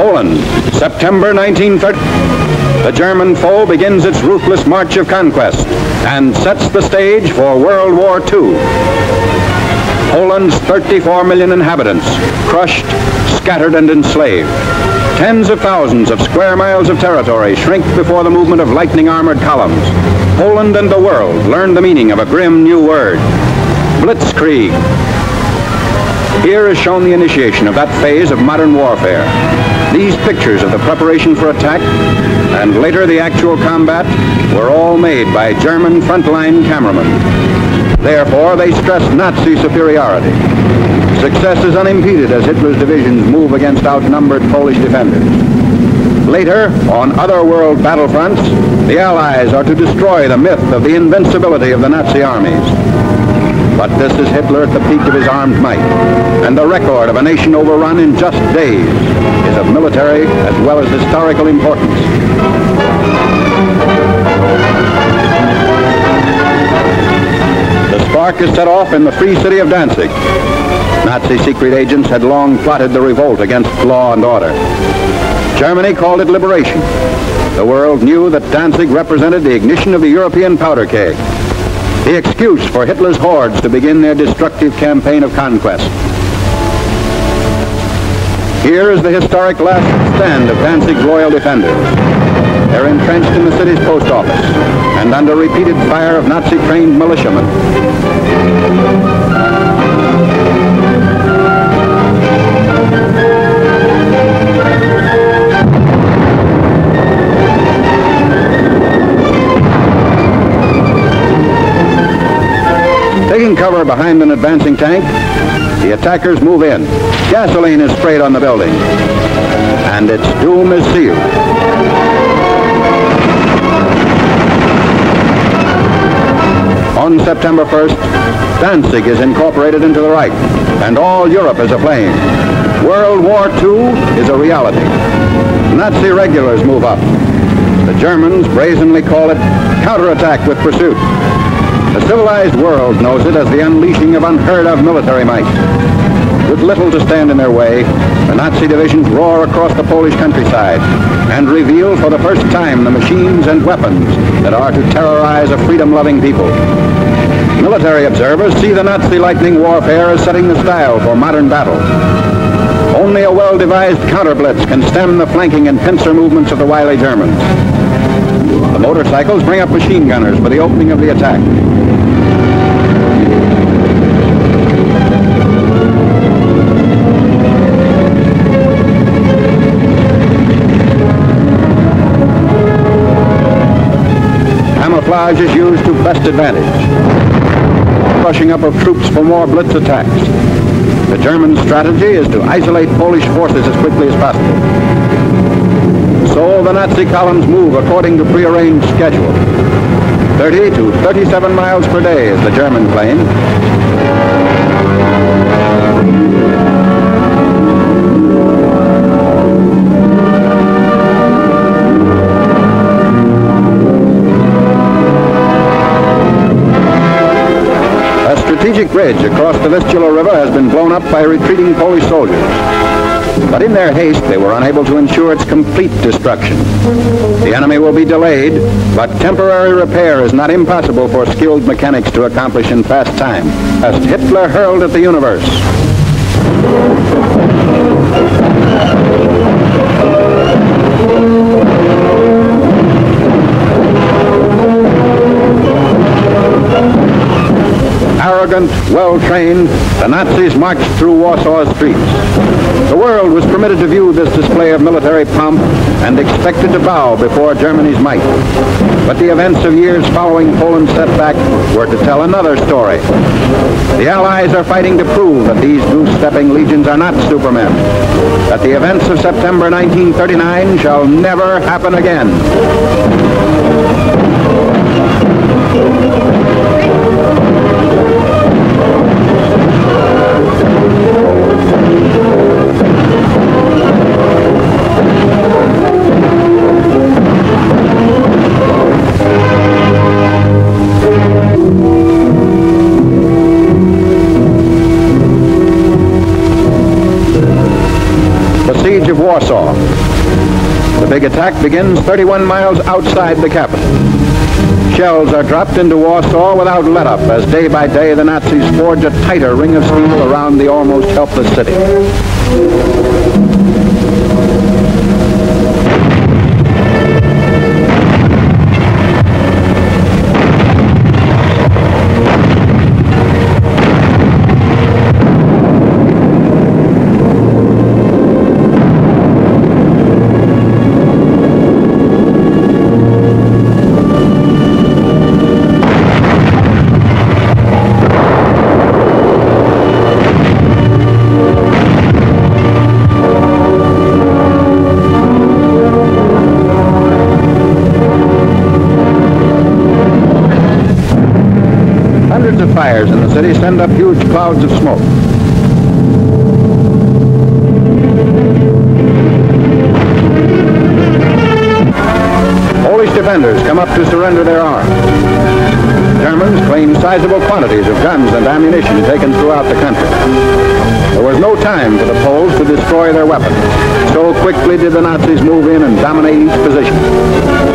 Poland, September 1930. The German foe begins its ruthless march of conquest and sets the stage for World War II. Poland's 34 million inhabitants, crushed, scattered, and enslaved. Tens of thousands of square miles of territory shrink before the movement of lightning armored columns. Poland and the world learn the meaning of a grim new word, blitzkrieg. Here is shown the initiation of that phase of modern warfare. These pictures of the preparation for attack and later the actual combat were all made by German frontline cameramen. Therefore, they stress Nazi superiority. Success is unimpeded as Hitler's divisions move against outnumbered Polish defenders. Later, on other world battlefronts, the Allies are to destroy the myth of the invincibility of the Nazi armies. But this is Hitler at the peak of his armed might, and the record of a nation overrun in just days is of military as well as historical importance. The spark is set off in the free city of Danzig. Nazi secret agents had long plotted the revolt against law and order. Germany called it liberation. The world knew that Danzig represented the ignition of the European powder keg, the excuse for Hitler's hordes to begin their destructive campaign of conquest. Here is the historic last stand of Danzig's loyal defenders. They're entrenched in the city's post office and under repeated fire of Nazi-trained militiamen. Taking cover behind an advancing tank, the attackers move in. Gasoline is sprayed on the building, and its doom is sealed. On September 1st, Danzig is incorporated into the Reich, and all Europe is aflame. World War II is a reality. Nazi regulars move up. The Germans brazenly call it counterattack with pursuit. The civilized world knows it as the unleashing of unheard-of military might. With little to stand in their way, the Nazi divisions roar across the Polish countryside and reveal for the first time the machines and weapons that are to terrorize a freedom-loving people. Military observers see the Nazi lightning warfare as setting the style for modern battle. Only a well-devised counter-blitz can stem the flanking and pincer movements of the wily Germans. The motorcycles bring up machine gunners for the opening of the attack. Camouflage is used to best advantage. Rushing up of troops for more blitz attacks. The German strategy is to isolate Polish forces as quickly as possible. So the Nazi columns move according to prearranged schedule. 30 to 37 miles per day is the German claim. A strategic bridge across the Vistula River has been blown up by retreating Polish soldiers. But in their haste, they were unable to ensure its complete destruction. The enemy will be delayed, but temporary repair is not impossible for skilled mechanics to accomplish in fast time, as Hitler hurled at the universe. Arrogant, well-trained, the Nazis marched through Warsaw's streets. The world was permitted to view this display of military pomp and expected to bow before Germany's might. But the events of years following Poland's setback were to tell another story. The Allies are fighting to prove that these goose-stepping legions are not supermen, that the events of September 1939 shall never happen again. of Warsaw. The big attack begins 31 miles outside the capital. Shells are dropped into Warsaw without let-up as day by day the Nazis forge a tighter ring of steel around the almost helpless city. Fires in the city send up huge clouds of smoke. Polish defenders come up to surrender their arms. Germans claim sizable quantities of guns and ammunition taken throughout the country. There was no time for the Poles to destroy their weapons. So quickly did the Nazis move in and dominate each position.